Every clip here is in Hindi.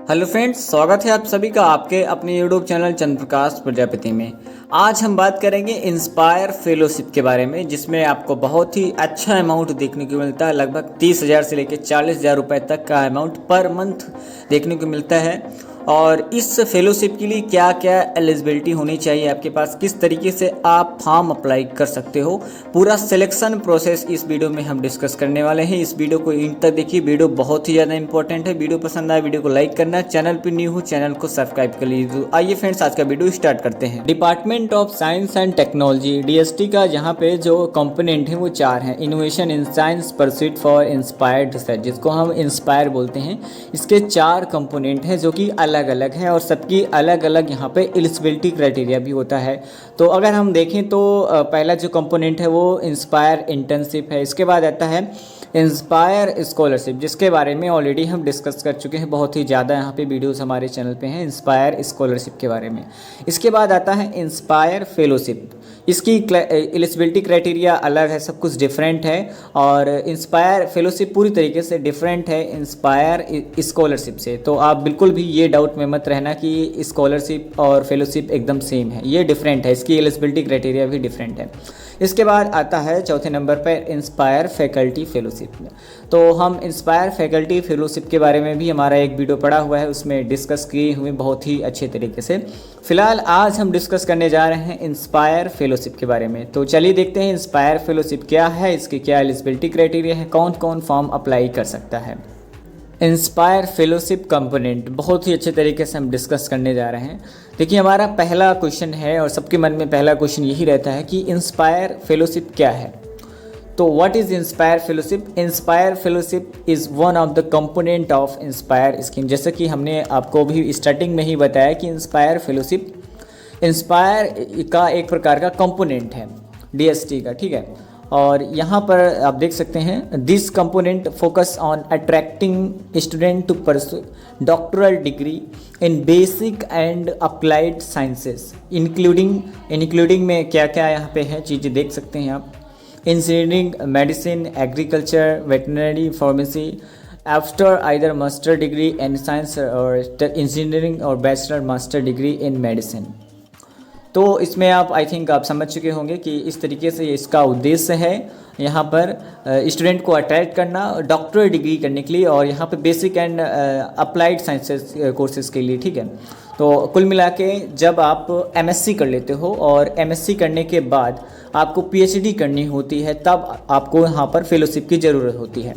हेलो फ्रेंड्स, स्वागत है आप सभी का आपके अपने यूट्यूब चैनल चंद्र प्रकाश प्रजापति में। आज हम बात करेंगे इंस्पायर फेलोशिप के बारे में, जिसमें आपको बहुत ही अच्छा अमाउंट देखने को मिलता है। लगभग 30,000 से लेकर 40,000 रुपये तक का अमाउंट पर मंथ देखने को मिलता है। और इस फेलोशिप के लिए क्या क्या एलिजिबिलिटी होनी चाहिए आपके पास, किस तरीके से आप फॉर्म अप्लाई कर सकते हो, पूरा सिलेक्शन प्रोसेस इस वीडियो में हम डिस्कस करने वाले हैं। इस वीडियो को इंड तक देखिए, वीडियो बहुत ही ज़्यादा इंपॉर्टेंट है। वीडियो पसंद आए वीडियो को लाइक करना, चैनल पर न्यू हो चैनल को सब्सक्राइब कर लीजिए। तो आइए फ्रेंड्स, आज का वीडियो स्टार्ट करते हैं। Department of science and technology DST का यहाँ पे जो कंपोनेंट है वो 4 हैं। Innovation in science, pursuit for inspired research, जिसको हम इंस्पायर बोलते हैं। इसके 4 कंपोनेंट हैं जो कि अलग अलग है और सबकी अलग अलग यहाँ पे एलिजिबिलिटी क्राइटेरिया भी होता है। तो अगर हम देखें तो पहला जो कंपोनेंट है वो इंस्पायर इंटर्नशिप है। इसके बाद आता है इंस्पायर स्कॉलरशिप, जिसके बारे में ऑलरेडी हम डिस्कस कर चुके हैं। बहुत ही ज़्यादा यहाँ पे वीडियोस हमारे चैनल पे हैं इंस्पायर स्कॉलरशिप के बारे में। इसके बाद आता है इंस्पायर फेलोशिप। इसकी एलिजिबिलिटी क्राइटेरिया अलग है, सब कुछ डिफरेंट है। और इंस्पायर फेलोशिप पूरी तरीके से डिफरेंट है इंस्पायर स्कॉलरशिप से। तो आप बिल्कुल भी ये डाउट में मत रहना कि स्कॉलरशिप और फेलोशिप एकदम सेम है, ये डिफरेंट है। इसकी एलिजिबिलिटी क्राइटेरिया भी डिफरेंट है। इसके बाद आता है चौथे नंबर पर इंस्पायर फैकल्टी फेलोशिप में। तो हम इंस्पायर फैकल्टी फेलोशिप के बारे में भी हमारा एक वीडियो पड़ा हुआ है, उसमें डिस्कस किए हुए बहुत ही अच्छे तरीके से। फिलहाल आज हम डिस्कस करने जा रहे हैं इंस्पायर फेलोशिप के बारे में। तो चलिए देखते हैं इंस्पायर फेलोशिप क्या है, इसकी क्या एलिजिबिलिटी क्राइटेरिया है, कौन कौन फॉर्म अप्लाई कर सकता है। इंस्पायर फेलोशिप कंपोनेंट बहुत ही अच्छे तरीके से हम डिस्कस करने जा रहे हैं। देखिए, हमारा पहला क्वेश्चन है और सबके मन में पहला क्वेश्चन यही रहता है कि इंस्पायर फेलोशिप क्या है। तो what is inspire fellowship? Inspire fellowship is one of the component of inspire scheme. जैसे कि हमने आपको भी स्टार्टिंग में ही बताया कि इंस्पायर फेलोशिप इंस्पायर का एक प्रकार का कंपोनेंट है DST का, ठीक है। और यहाँ पर आप देख सकते हैं, this component focus on attracting student to pursue doctoral degree in basic and applied sciences, including में क्या क्या यहाँ पे है चीज़ें देख सकते हैं आप। Engineering, medicine, agriculture, veterinary, pharmacy, after either master degree in science और इंजीनियरिंग और bachelor master degree in medicine. तो इसमें आई थिंक आप समझ चुके होंगे कि इस तरीके से इसका उद्देश्य है यहाँ पर स्टूडेंट को अट्रैक्ट करना डॉक्टरेट डिग्री करने के लिए, और यहाँ पे basic and applied sciences courses के लिए, ठीक है। तो कुल मिला के जब आप MSc कर लेते हो और MSc करने के बाद आपको PhD करनी होती है, तब आपको यहाँ पर फेलोशिप की ज़रूरत होती है।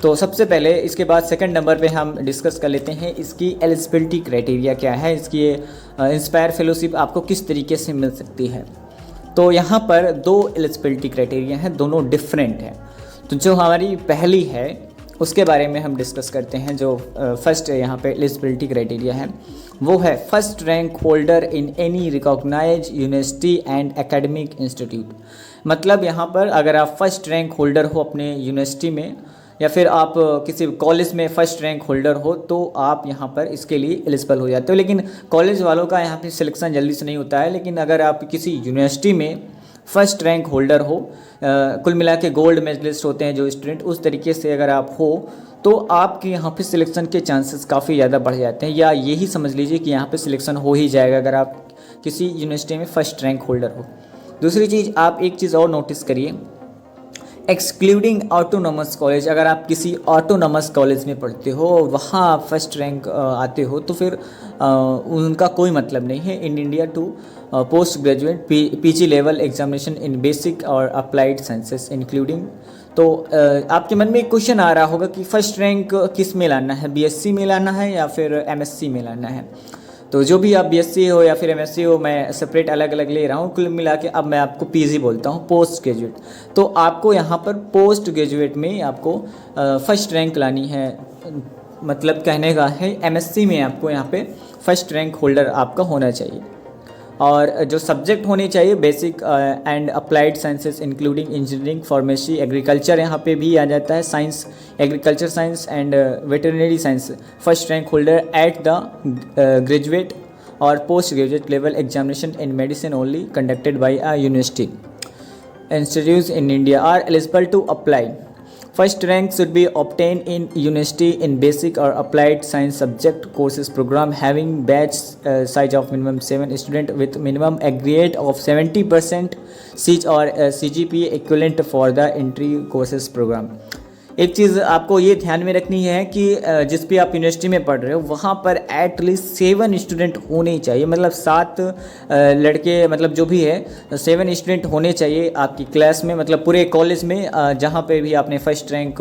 तो सबसे पहले इसके बाद सेकंड नंबर पे हम डिस्कस कर लेते हैं इसकी एलिजिबिलिटी क्राइटेरिया क्या है, इसकी इंस्पायर फेलोशिप आपको किस तरीके से मिल सकती है। तो यहाँ पर 2 एलिजिबिलिटी क्राइटेरिया हैं, दोनों डिफरेंट हैं। तो जो हमारी पहली है उसके बारे में हम डिस्कस करते हैं। जो फर्स्ट यहाँ पे एलिजिबिलिटी क्राइटेरिया है वो है first rank holder in any recognize university and academic institute. मतलब यहाँ पर अगर आप फर्स्ट रैंक होल्डर हो अपने यूनिवर्सिटी में या फिर आप किसी कॉलेज में फ़र्स्ट रैंक होल्डर हो, तो आप यहाँ पर इसके लिए एलिजिबल हो जाते हो। लेकिन कॉलेज वालों का यहाँ पे सिलेक्शन जल्दी से नहीं होता है। लेकिन अगर आप किसी यूनिवर्सिटी में फ़र्स्ट रैंक होल्डर हो, कुल मिला के गोल्ड मेडलिस्ट होते हैं जो स्टूडेंट, उस तरीके से अगर आप हो तो आपके यहाँ पे सिलेक्शन के चांसेस काफ़ी ज़्यादा बढ़ जाते हैं, या यही समझ लीजिए कि यहाँ पे सिलेक्शन हो ही जाएगा अगर आप किसी यूनिवर्सिटी में फ़र्स्ट रैंक होल्डर हो। दूसरी चीज़, आप एक चीज़ और नोटिस करिए, एक्सक्लूडिंग ऑटोनॉमस कॉलेज। अगर आप किसी ऑटोनॉमस कॉलेज में पढ़ते हो, वहाँ आप फर्स्ट रैंक आते हो, तो फिर उनका कोई मतलब नहीं है in India to post graduate PG level examination in basic और अप्लाइड साइंसेस इंक्लूडिंग। तो आपके मन में एक क्वेश्चन आ रहा होगा कि फ़र्स्ट रैंक किस में लाना है, BSc में लाना है या फिर MSc में लाना है। तो जो भी आप BSc हो या फिर MSc हो, मैं सेपरेट अलग अलग ले रहा हूँ। कुल मिला के अब मैं आपको PG बोलता हूँ, पोस्ट ग्रेजुएट। तो आपको यहाँ पर पोस्ट ग्रेजुएट में आपको फर्स्ट रैंक लानी है। मतलब कहने का है MSc में आपको यहाँ पे फर्स्ट रैंक होल्डर आपका होना चाहिए। और जो सब्जेक्ट होने चाहिए basic and applied sciences including engineering, pharmacy, agriculture, यहाँ पे भी आ जाता है science, agriculture science and veterinary science. First rank holder at the graduate और post graduate level examination in medicine only conducted by a university institute in India are eligible to apply First rank should be obtained in university in basic or applied science subject courses program having batch size of minimum 7 student with minimum aggregate of 70% CG or CGPA equivalent for the entry courses program। एक चीज़ आपको ये ध्यान में रखनी है कि जिस भी आप यूनिवर्सिटी में पढ़ रहे हो वहाँ पर एटलीस्ट 7 स्टूडेंट होने चाहिए, मतलब 7 लड़के, मतलब जो भी है 7 स्टूडेंट होने चाहिए आपकी क्लास में, मतलब पूरे कॉलेज में जहाँ पे भी आपने फर्स्ट रैंक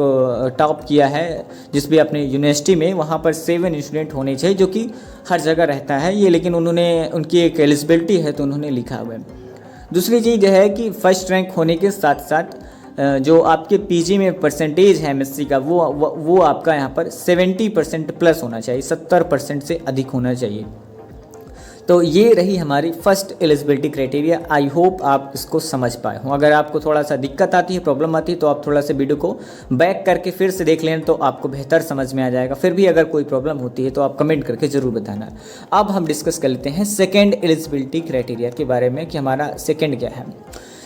टॉप किया है जिस भी अपने यूनिवर्सिटी में, वहाँ पर 7 स्टूडेंट होने चाहिए, जो कि हर जगह रहता है ये, लेकिन उन्होंने उनकी एक एलिजिबिलिटी है तो उन्होंने लिखा हुआ है। दूसरी चीज़ है कि फर्स्ट रैंक होने के साथ साथ जो आपके पीजी में परसेंटेज है एमएससी का वो आपका यहाँ पर 70% प्लस होना चाहिए, 70% से अधिक होना चाहिए। तो ये रही हमारी first eligibility criteria. I hope आप इसको समझ पाए हों। अगर आपको थोड़ा सा दिक्कत आती है, प्रॉब्लम आती है, तो आप थोड़ा सा वीडियो को बैक करके फिर से देख लें तो आपको बेहतर समझ में आ जाएगा। फिर भी अगर कोई प्रॉब्लम होती है तो आप कमेंट करके ज़रूर बताना। अब हम डिस्कस कर लेते हैं सेकेंड एलिजिबिलिटी क्राइटेरिया के बारे में कि हमारा सेकेंड क्या है।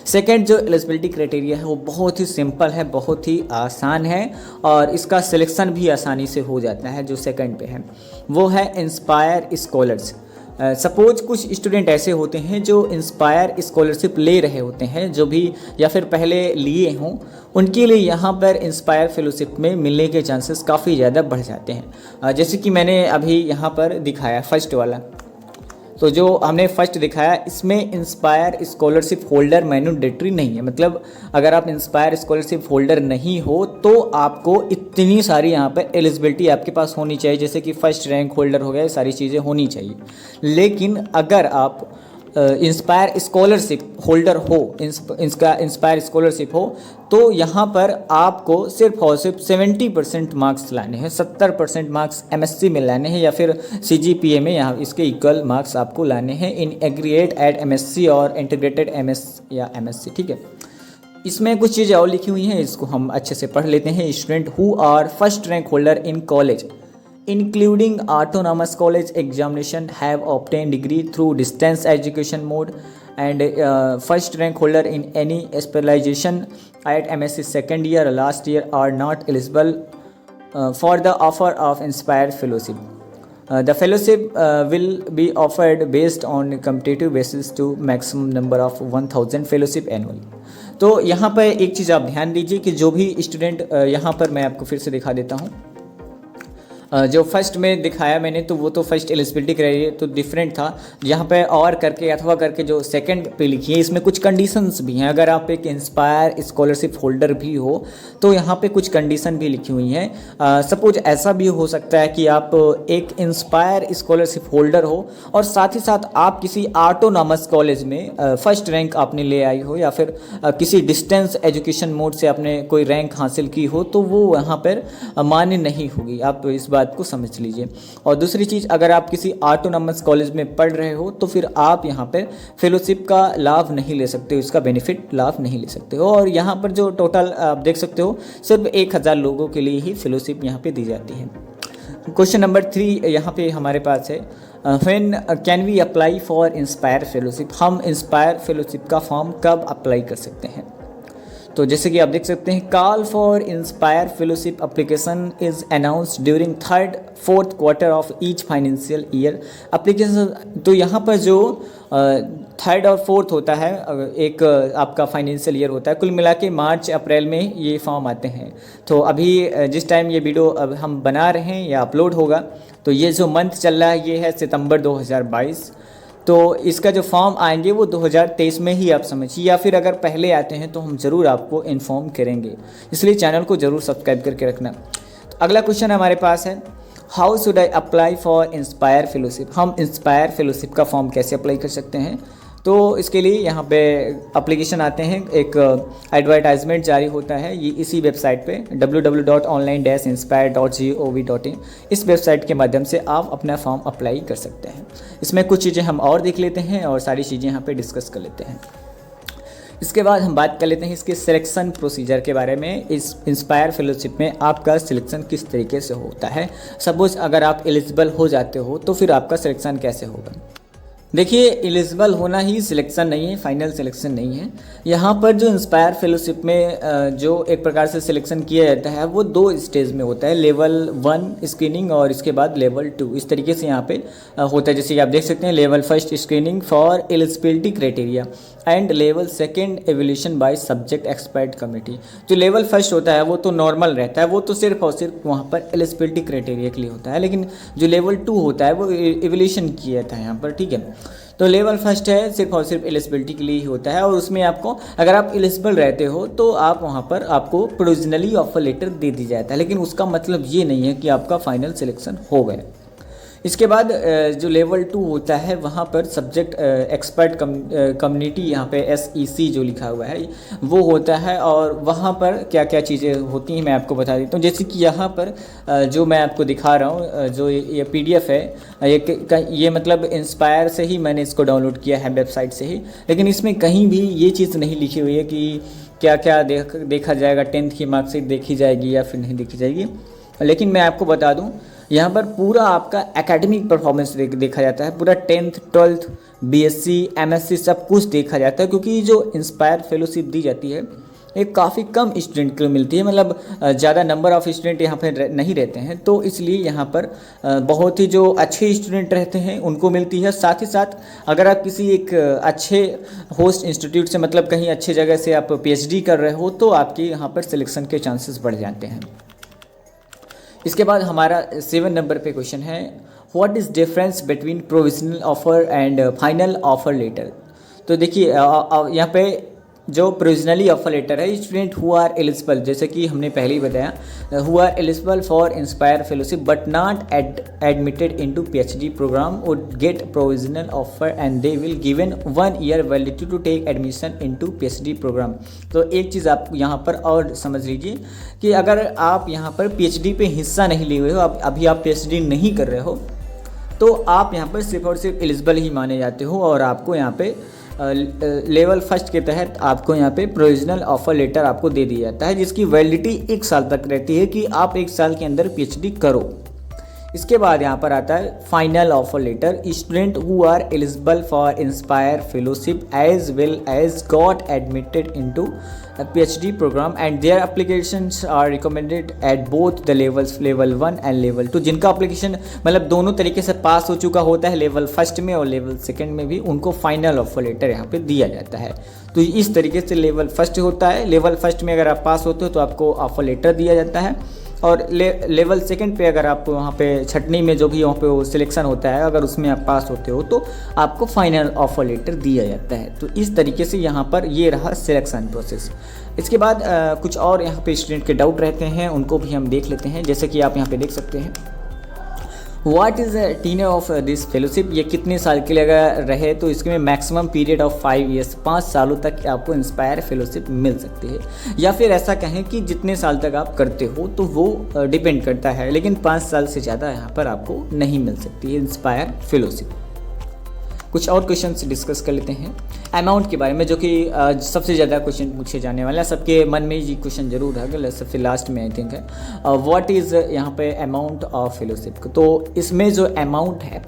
सेकेंड जो एलिजिबिलिटी क्राइटेरिया है वो बहुत ही सिंपल है, बहुत ही आसान है और इसका सिलेक्शन भी आसानी से हो जाता है। जो सेकंड पे है वो है इंस्पायर स्कॉलर्स। सपोज कुछ स्टूडेंट ऐसे होते हैं जो इंस्पायर स्कॉलरशिप ले रहे होते हैं, जो भी या फिर पहले लिए हों, उनके लिए यहाँ पर इंस्पायर फेलोशिप में मिलने के चांसेस काफ़ी ज़्यादा बढ़ जाते हैं। जैसे कि मैंने अभी यहाँ पर दिखाया फर्स्ट वाला, तो जो हमने फर्स्ट दिखाया इसमें इंस्पायर स्कॉलरशिप होल्डर मैंडेटरी नहीं है, मतलब अगर आप इंस्पायर स्कॉलरशिप होल्डर नहीं हो तो आपको इतनी सारी यहाँ पे एलिजिबिलिटी आपके पास होनी चाहिए, जैसे कि फर्स्ट रैंक होल्डर हो गया, सारी चीज़ें होनी चाहिए। लेकिन अगर आप इंस्पायर स्कॉलरशिप होल्डर हो, इंस्पायर स्कॉलरशिप हो, तो यहाँ पर आपको सिर्फ और सिर्फ 70% मार्क्स लाने हैं, 70% मार्क्स एमएससी में लाने हैं या फिर सीजीपीए में यहाँ इसके इक्वल मार्क्स आपको लाने हैं इन एग्रीगेट एट एमएससी और इंटीग्रेटेड एमएस या एमएससी। ठीक है, इसमें कुछ चीज़ें और लिखी हुई हैं, इसको हम अच्छे से पढ़ लेते हैं। Student who are first rank holder in college including autonomous college examination have obtained degree through distance education mode and first rank holder in any specialization at MSc second year or last year are not eligible for the offer of Inspire Fellowship. The fellowship will be offered based on competitive basis to maximum number of 1000 fellowship annually. तो यहाँ पर एक चीज़ आप ध्यान दीजिए कि जो भी स्टूडेंट यहाँ पर मैं आपको फिर से दिखा देता हूँ, जो फर्स्ट में दिखाया मैंने तो वो तो फर्स्ट एलिजिबिलिटी क्राइटेरिया तो डिफरेंट था। यहाँ पे और करके अथवा करके जो सेकंड पे लिखी है इसमें कुछ कंडीशंस भी हैं। अगर आप एक इंस्पायर स्कॉलरशिप होल्डर भी हो तो यहाँ पे कुछ कंडीशन भी लिखी हुई हैं। सपोज ऐसा भी हो सकता है कि आप एक इंस्पायर स्कॉलरशिप होल्डर हो और साथ ही साथ आप किसी ऑटोनॉमस कॉलेज में फर्स्ट रैंक आपने ले आई हो या फिर किसी डिस्टेंस एजुकेशन मोड से आपने कोई रैंक हासिल की हो, तो वो यहाँ पर मान्य नहीं होगी। आप इस बात को समझ लीजिए। और दूसरी चीज़, अगर आप किसी ऑटोनॉमस कॉलेज में पढ़ रहे हो तो फिर आप यहाँ पर फेलोशिप का लाभ नहीं ले सकते हो, इसका बेनिफिट लाभ नहीं ले सकते हो। और यहाँ पर जो टोटल आप देख सकते हो सिर्फ 1000 लोगों के लिए ही फेलोशिप यहाँ पे दी जाती है। क्वेश्चन नंबर 3 यहाँ पे हमारे पास है, when can we apply for inspire fellowship. हम इंस्पायर फेलोशिप का फॉर्म कब अप्लाई कर सकते हैं? तो जैसे कि आप देख सकते हैं, call for inspire fellowship application is announced during 3rd-4th quarter of each financial year. Application तो यहाँ पर जो 3rd और 4th होता है, एक आपका फाइनेंशियल ईयर होता है, कुल मिला के मार्च अप्रैल में ये फॉर्म आते हैं। तो अभी जिस टाइम ये वीडियो अब हम बना रहे हैं या अपलोड होगा तो ये जो मंथ चल रहा है ये है सितंबर 2022। तो इसका जो फॉर्म आएंगे वो 2023 में ही आप समझिए, या फिर अगर पहले आते हैं तो हम ज़रूर आपको इन्फॉर्म करेंगे, इसलिए चैनल को ज़रूर सब्सक्राइब करके रखना। तो अगला क्वेश्चन हमारे पास है, how should I apply for inspire fellowship. हम इंस्पायर फेलोशिप का फॉर्म कैसे अप्लाई कर सकते हैं? तो इसके लिए यहाँ पे एप्लीकेशन आते हैं, एक एडवर्टाइजमेंट जारी होता है ये इसी वेबसाइट पे www.online-inspire.gov.in। इस वेबसाइट के माध्यम से आप अपना फॉर्म अप्लाई कर सकते हैं। इसमें कुछ चीज़ें हम और देख लेते हैं और सारी चीज़ें यहाँ पे डिस्कस कर लेते हैं। इसके बाद हम बात कर लेते हैं इसके सिलेक्शन प्रोसीजर के बारे में। इस इंस्पायर फेलोशिप में आपका सिलेक्शन किस तरीके से होता है। सपोज अगर आप एलिजिबल हो जाते हो तो फिर आपका सिलेक्शन कैसे होगा। देखिए, एलिजिबल होना ही सिलेक्शन नहीं है, फाइनल सिलेक्शन नहीं है। यहाँ पर जो इंस्पायर फेलोशिप में जो एक प्रकार से सिलेक्शन किया जाता है वो 2 स्टेज में होता है, लेवल 1 स्क्रीनिंग और इसके बाद लेवल 2, इस तरीके से यहाँ पे होता है। जैसे कि आप देख सकते हैं, level 1 screening for eligibility criteria and level 2 evolution by subject expert committee. जो लेवल 1 होता है वो तो नॉर्मल रहता है, वो तो सिर्फ और सिर्फ वहाँ पर एलिजिबिलिटी क्राइटेरिया के लिए होता है, लेकिन जो लेवल 2 होता है वो एवोल्यूशन किया जाता है यहाँ पर, ठीक है। तो लेवल 1 है सिर्फ और सिर्फ एलिजिबिलिटी के लिए ही होता है, और उसमें आपको अगर आप एलिजिबल रहते हो तो आप वहाँ पर आपको प्रोविजनली ऑफर लेटर दे दी जाता है, लेकिन उसका मतलब ये नहीं है कि आपका फाइनल सिलेक्शन हो गया। इसके बाद जो लेवल 2 होता है वहाँ पर सब्जेक्ट एक्सपर्ट कम्युनिटी, यहाँ पे SEC जो लिखा हुआ है वो होता है, और वहाँ पर क्या क्या चीज़ें होती हैं मैं आपको बता देता हूँ। जैसे कि यहाँ पर जो मैं आपको दिखा रहा हूँ, जो ये PDF है, ये मतलब इंस्पायर से ही मैंने इसको डाउनलोड किया है, वेबसाइट से ही, लेकिन इसमें कहीं भी ये चीज़ नहीं लिखी हुई है कि क्या क्या देखा जाएगा, 10th की मार्कशीट देखी जाएगी या फिर नहीं देखी जाएगी। लेकिन मैं आपको बता दूँ, यहाँ पर पूरा आपका एकेडमिक परफॉर्मेंस देखा जाता है, पूरा 10th 12th BSc MSc सब कुछ देखा जाता है, क्योंकि जो इंस्पायर फेलोशिप दी जाती है ये काफ़ी कम स्टूडेंट को मिलती है, मतलब ज़्यादा नंबर ऑफ़ स्टूडेंट यहाँ पर नहीं रहते हैं, तो इसलिए यहाँ पर बहुत ही जो अच्छे स्टूडेंट रहते हैं उनको मिलती है। साथ ही साथ अगर आप किसी एक अच्छे होस्ट इंस्टीट्यूट से, मतलब कहीं अच्छी जगह से आप PhD कर रहे हो, तो आपके यहाँ पर सिलेक्शन के चांसेस बढ़ जाते हैं। इसके बाद हमारा 7 नंबर पे क्वेश्चन है, what is difference between provisional offer and final offer letter. तो देखिए, यहाँ पे जो प्रोविजनली ऑफर लेटर है, स्टूडेंट हु आर एलिजिबल, जैसे कि हमने पहले ही बताया, who are eligible for inspire fellowship but not admitted into PhD program would get provisional offer and they will given 1 year validity to take admission into PhD program. तो एक चीज़ आप यहाँ पर और समझ लीजिए कि अगर आप यहाँ पर PhD पे हिस्सा नहीं लिए हुए हो, अभी आप PhD नहीं कर रहे हो, तो आप यहाँ पर सिर्फ और सिर्फ एलिजिबल ही माने जाते हो, और आपको यहाँ पे लेवल 1 के तहत आपको यहाँ पे प्रोविजनल ऑफर लेटर आपको दे दिया जाता है, जिसकी वैलिडिटी 1 साल तक रहती है कि आप 1 साल के अंदर PhD करो। इसके बाद यहाँ पर आता है final offer letter, student who are eligible for inspire fellowship as well as got admitted into PhD program and their applications are recommended at both the levels, level 1 and level 2। जिनका एप्लीकेशन मतलब दोनों तरीके से पास हो चुका होता है, लेवल 1 में और लेवल 2 में भी, उनको फाइनल ऑफर लेटर यहाँ पे दिया जाता है। तो इस तरीके से लेवल 1 होता है। लेवल 1 में अगर आप पास होते हो तो आपको ऑफर लेटर दिया जाता है, और लेवल 2 पे अगर आप वहाँ पे छटनी में जो भी वहाँ पे वो सिलेक्शन होता है, अगर उसमें आप पास होते हो तो आपको फाइनल ऑफर लेटर दिया जाता है। तो इस तरीके से यहाँ पर ये रहा सिलेक्शन प्रोसेस। इसके बाद कुछ और यहाँ पे स्टूडेंट के डाउट रहते हैं, उनको भी हम देख लेते हैं। जैसे कि आप यहाँ पे देख सकते हैं, what is tenure of this fellowship, ये कितने साल के लिए अगर रहे तो इसमें मैक्सिमम पीरियड ऑफ 5 ईयर्स, 5 सालों तक आपको इंस्पायर फेलोशिप मिल सकती है, या फिर ऐसा कहें कि जितने साल तक आप करते हो तो वो डिपेंड करता है, लेकिन 5 साल से ज़्यादा यहाँ पर आपको नहीं मिल सकती है इंस्पायर फेलोशिप। कुछ और क्वेश्चंस डिस्कस कर लेते हैं अमाउंट के बारे में, जो कि सबसे ज़्यादा क्वेश्चन पूछे जाने वाला है, सबके मन में ये क्वेश्चन जरूर है, सबसे लास्ट में आई थिंक है, व्हाट इज़ यहाँ पे अमाउंट ऑफ फेलोशिप। तो इसमें जो अमाउंट है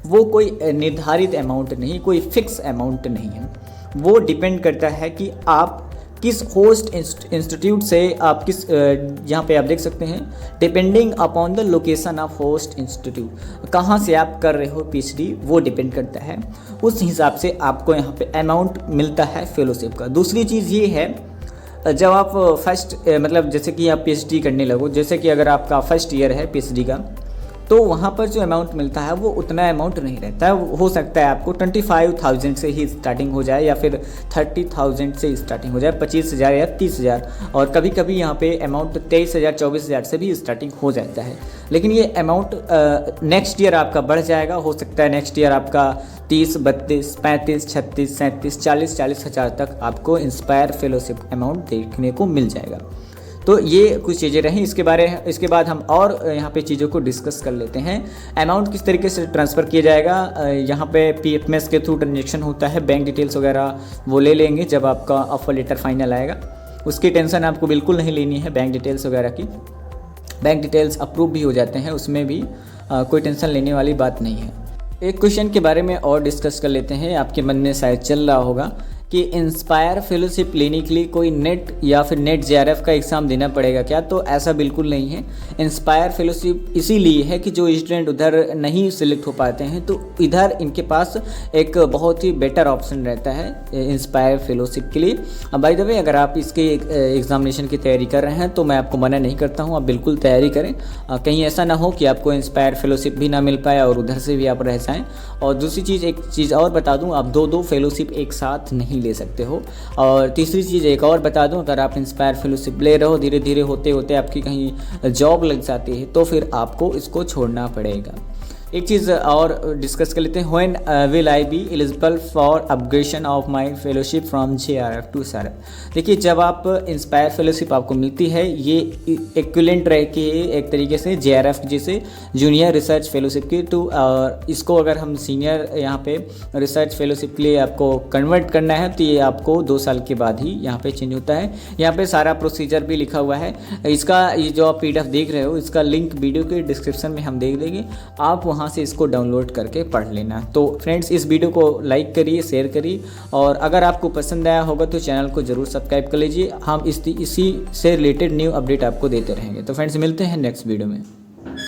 वो कोई निर्धारित अमाउंट नहीं, कोई फिक्स अमाउंट नहीं है, वो डिपेंड करता है कि आप किस होस्ट इंस्टीट्यूट से आप किस, यहाँ पे आप देख सकते हैं, depending upon the location of host institute, कहाँ से आप कर रहे हो PhD वो डिपेंड करता है, उस हिसाब से आपको यहाँ पे अमाउंट मिलता है फेलोशिप का। दूसरी चीज़ ये है, जब आप फर्स्ट मतलब जैसे कि आप PhD करने लगो, जैसे कि अगर आपका फर्स्ट ईयर है PhD का, तो वहाँ पर जो अमाउंट मिलता है वो उतना अमाउंट नहीं रहता है। हो सकता है आपको 25,000 से ही स्टार्टिंग हो जाए, या फिर 30,000 से स्टार्टिंग हो जाए, 25,000 या 30,000, और कभी कभी यहाँ पे अमाउंट 23,000 24,000 से भी स्टार्टिंग हो जाता है। लेकिन ये अमाउंट नेक्स्ट ईयर आपका बढ़ जाएगा, हो सकता है नेक्स्ट ईयर आपका 30, 32, 35, 36, 37, 40 हज़ार तक आपको इंस्पायर फेलोशिप अमाउंट देखने को मिल जाएगा। तो ये कुछ चीज़ें रहीं। इसके बाद हम और यहाँ पे चीज़ों को डिस्कस कर लेते हैं। अमाउंट किस तरीके से ट्रांसफ़र किया जाएगा, यहाँ पे PFMS के थ्रू ट्रांजेक्शन होता है, बैंक डिटेल्स वगैरह वो ले लेंगे जब आपका ऑफर लेटर फाइनल आएगा, उसकी टेंशन आपको बिल्कुल नहीं लेनी है बैंक डिटेल्स वगैरह की। बैंक डिटेल्स अप्रूव भी हो जाते हैं, उसमें भी कोई टेंशन लेने वाली बात नहीं है। एक क्वेश्चन के बारे में और डिस्कस कर लेते हैं। आपके मन में शायद चल रहा होगा कि इंस्पायर फेलोशिप लेने के लिए कोई नेट या फिर नेट जेआरएफ का एग्ज़ाम देना पड़ेगा क्या? तो ऐसा बिल्कुल नहीं है। इंस्पायर फेलोशिप इसीलिए है कि जो स्टूडेंट उधर नहीं सिलेक्ट हो पाते हैं तो इधर इनके पास एक बहुत ही बेटर ऑप्शन रहता है इंस्पायर फेलोशिप के लिए। अब बाय द वे, अगर आप इसके एग्जामिनेशन की तैयारी कर रहे हैं तो मैं आपको मना नहीं करता हूँ, आप बिल्कुल तैयारी करें। कहीं ऐसा ना हो कि आपको इंस्पायर फेलोशिप भी ना मिल पाए और उधर से भी आप रह जाएँ। और दूसरी चीज़, एक चीज़ और बता दूँ, आप दो फेलोशिप एक साथ नहीं ले सकते हो। और तीसरी चीज़ एक और बता दूं, अगर आप इंस्पायर फेलोशिप ले रहे हो, धीरे धीरे होते होते आपकी कहीं जॉब लग जाती है तो फिर आपको इसको छोड़ना पड़ेगा। एक चीज़ और डिस्कस कर लेते हैं। When will I be eligible for upgradation of my fellowship from JRF to SRF. देखिए, जब आप इंस्पायर फेलोशिप आपको मिलती है, ये इक्विवेलेंट रह के एक तरीके से जेआरएफ जैसे जूनियर रिसर्च फेलोशिप की टू, इसको अगर हम सीनियर यहाँ पे रिसर्च फेलोशिप के लिए आपको कन्वर्ट करना है तो ये आपको 2 साल के बाद ही यहाँ पे चेंज होता है। यहाँ पे सारा प्रोसीजर भी लिखा हुआ है। इसका ये जो आप PDF देख रहे हो, इसका लिंक वीडियो के डिस्क्रिप्शन में हम दे देंगे, आप वहाँ से इसको डाउनलोड करके पढ़ लेना। तो फ्रेंड्स, इस वीडियो को लाइक करिए, शेयर करिए, और अगर आपको पसंद आया होगा तो चैनल को जरूर सब्सक्राइब कर लीजिए। हम इसी से रिलेटेड न्यू अपडेट आपको देते रहेंगे। तो फ्रेंड्स, मिलते हैं नेक्स्ट वीडियो में।